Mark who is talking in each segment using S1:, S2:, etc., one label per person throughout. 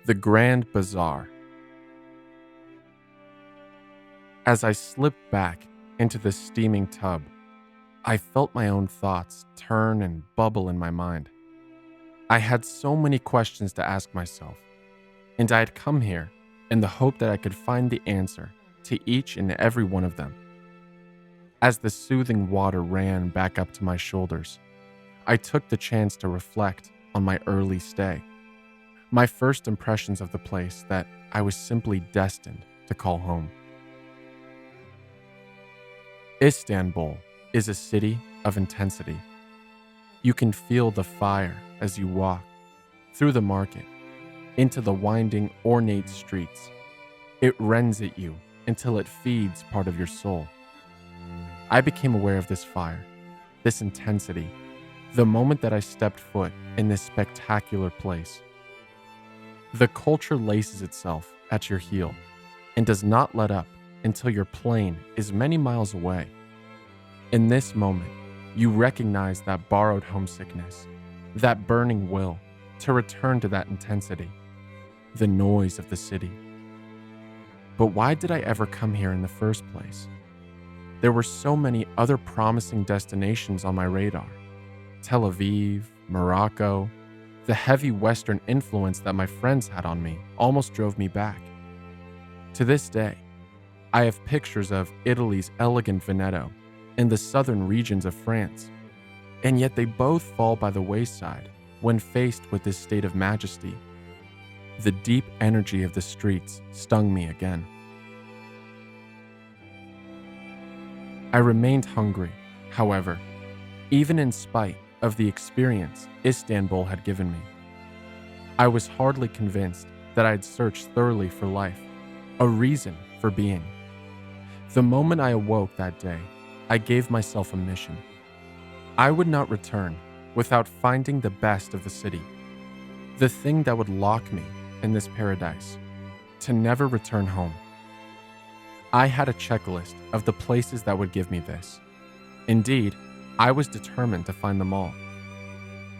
S1: The Gran Bazaar. As I slipped back into the steaming tub, I felt my own thoughts turn and bubble in my mind. I had so many questions to ask myself, and I had come here in the hope that I could find the answer to each and every one of them. As the soothing water ran back up to my shoulders, I took the chance to reflect on my early stay, my first impressions of the place that I was simply destined to call home. Istanbul is a city of intensity. You can feel the fire as you walk through the market, into the winding, ornate streets. It rends at you until it feeds part of your soul. I became aware of this fire, this intensity, the moment that I stepped foot in this spectacular place. The culture laces itself at your heel and does not let up until your plane is many miles away. In this moment, you recognize that borrowed homesickness, that burning will to return to that intensity, the noise of the city. But why did I ever come here in the first place? There were so many other promising destinations on my radar. Tel Aviv, Morocco, the heavy Western influence that my friends had on me almost drove me back. To this day, I have pictures of Italy's elegant Veneto and the southern regions of France, and yet they both fall by the wayside when faced with this state of majesty. The deep energy of the streets stung me again. I remained hungry, however, even in spite of the experience Istanbul had given me. I was hardly convinced that I had searched thoroughly for life, a reason for being. The moment I awoke that day, I gave myself a mission. I would not return without finding the best of the city, the thing that would lock me in this paradise, to never return home. I had a checklist of the places that would give me this. Indeed, I was determined to find them all.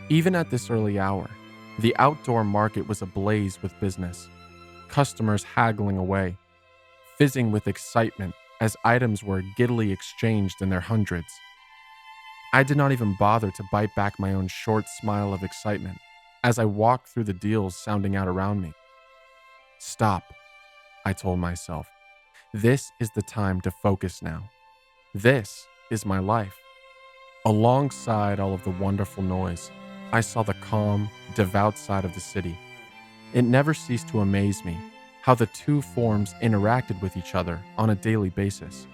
S1: Even at this early hour, the outdoor market was ablaze with business, customers haggling away, fizzing with excitement as items were giddily exchanged in their hundreds. I did not even bother to bite back my own short smile of excitement as I walked through the deals sounding out around me. Stop, I told myself. This is the time to focus now. This is my life. Alongside all of the wonderful noise, I saw the calm, devout side of the city. It never ceased to amaze me how the two forms interacted with each other on a daily basis.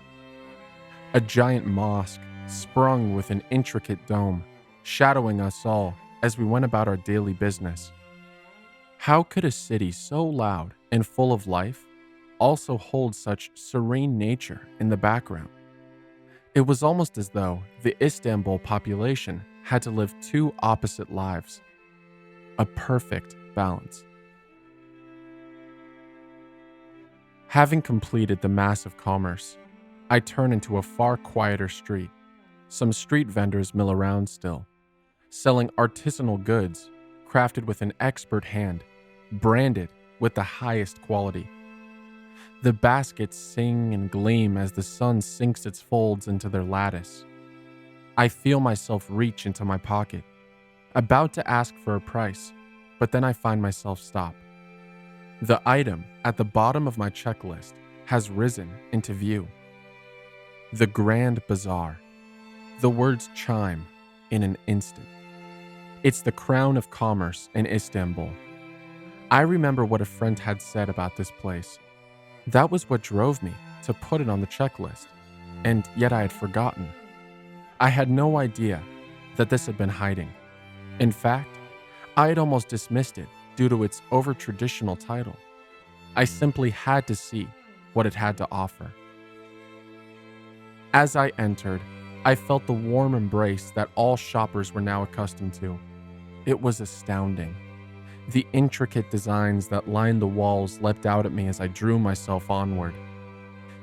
S1: A giant mosque sprung with an intricate dome, shadowing us all as we went about our daily business. How could a city so loud and full of life also hold such serene nature in the background? It was almost as though the Istanbul population had to live two opposite lives, a perfect balance. Having completed the massive commerce, I turn into a far quieter street. Some street vendors mill around still, selling artisanal goods crafted with an expert hand, branded with the highest quality. The baskets sing and gleam as the sun sinks its folds into their lattice. I feel myself reach into my pocket, about to ask for a price, but then I find myself stop. The item at the bottom of my checklist has risen into view. The Gran Bazaar. The words chime in an instant. It's the crown of commerce in Istanbul. I remember what a friend had said about this place. That was what drove me to put it on the checklist, and yet I had forgotten. I had no idea that this had been hiding. In fact, I had almost dismissed it due to its over-traditional title. I simply had to see what it had to offer. As I entered, I felt the warm embrace that all shoppers were now accustomed to. It was astounding. The intricate designs that lined the walls leapt out at me as I drew myself onward.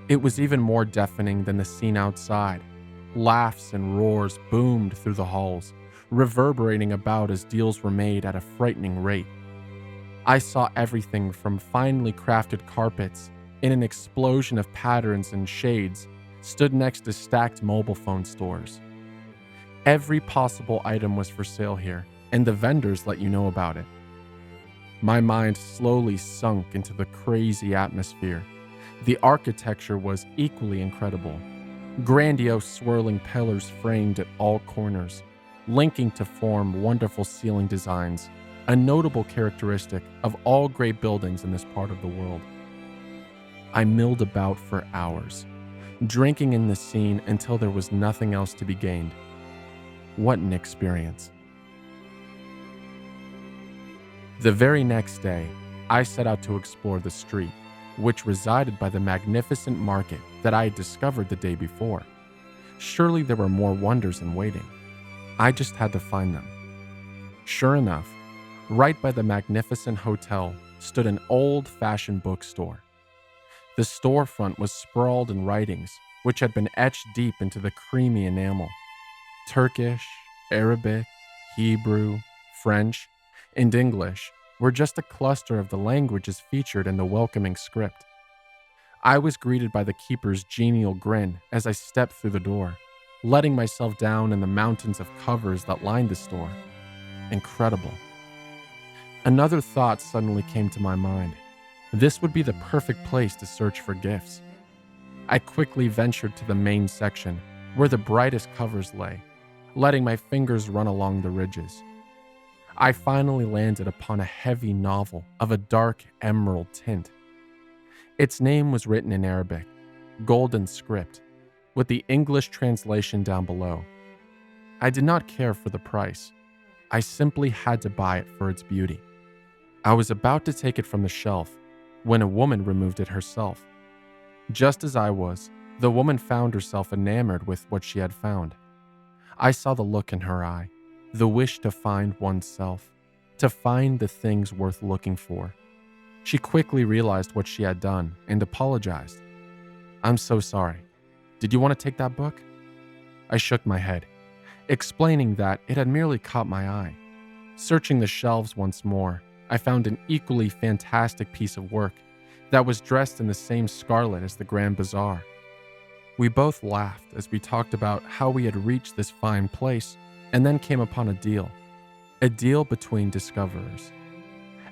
S1: It was even more deafening than the scene outside. Laughs and roars boomed through the halls, reverberating about as deals were made at a frightening rate. I saw everything from finely crafted carpets in an explosion of patterns and shades stood next to stacked mobile phone stores. Every possible item was for sale here, and the vendors let you know about it. My mind slowly sunk into the crazy atmosphere. The architecture was equally incredible. Grandiose swirling pillars framed at all corners, linking to form wonderful ceiling designs, a notable characteristic of all great buildings in this part of the world. I milled about for hours, drinking in the scene until there was nothing else to be gained. What an experience. The very next day, I set out to explore the street, which resided by the magnificent market that I had discovered the day before. Surely there were more wonders in waiting. I just had to find them. Sure enough, right by the magnificent hotel stood an old-fashioned bookstore. The storefront was sprawled in writings which had been etched deep into the creamy enamel. Turkish, Arabic, Hebrew, French, and English were just a cluster of the languages featured in the welcoming script. I was greeted by the keeper's genial grin as I stepped through the door, letting myself down in the mountains of covers that lined the store. Incredible. Another thought suddenly came to my mind. This would be the perfect place to search for gifts. I quickly ventured to the main section, where the brightest covers lay, letting my fingers run along the ridges. I finally landed upon a heavy novel of a dark emerald tint. Its name was written in Arabic, golden script, with the English translation down below. I did not care for the price. I simply had to buy it for its beauty. I was about to take it from the shelf when a woman removed it herself. Just as I was, the woman found herself enamored with what she had found. I saw the look in her eye, the wish to find oneself, to find the things worth looking for. She quickly realized what she had done and apologized. "I'm so sorry. Did you want to take that book?" I shook my head, explaining that it had merely caught my eye. Searching the shelves once more, I found an equally fantastic piece of work that was dressed in the same scarlet as the Gran Bazaar. We both laughed as we talked about how we had reached this fine place and then came upon a deal between discoverers.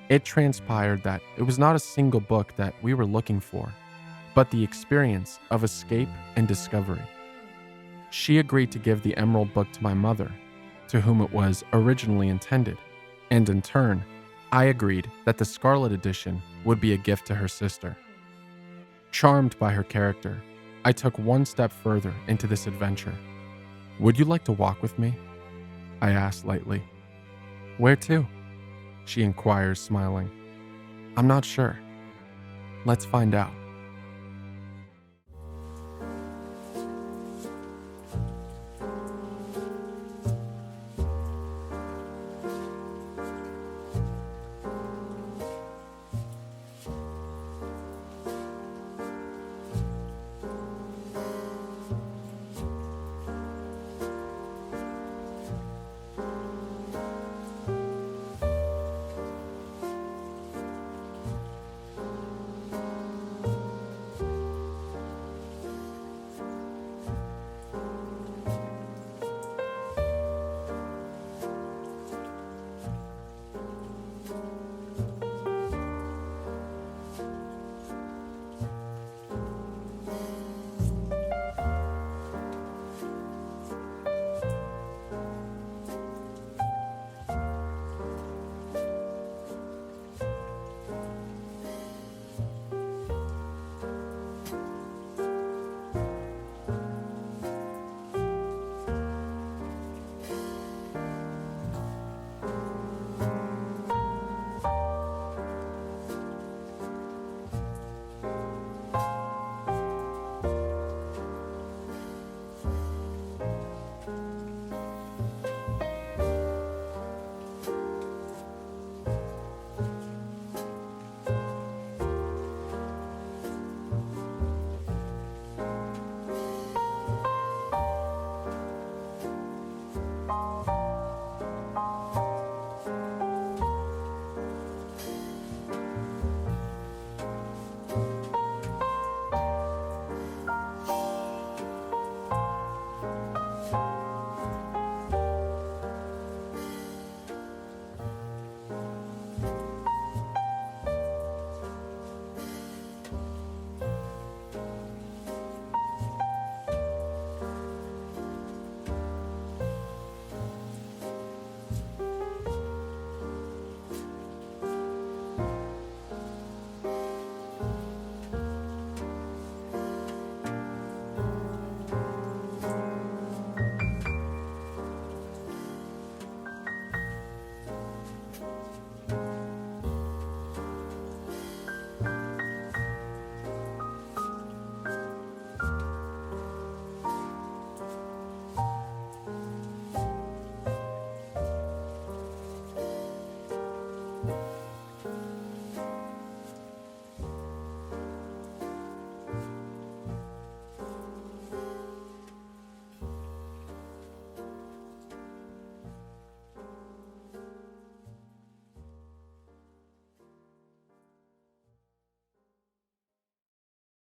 S1: It transpired that it was not a single book that we were looking for, but the experience of escape and discovery. She agreed to give the emerald book to my mother, to whom it was originally intended, and in turn, I agreed that the Scarlet Edition would be a gift to her sister. Charmed by her character, I took one step further into this adventure. "Would you like to walk with me?" I asked lightly. "Where to?" she inquires, smiling. "I'm not sure. Let's find out."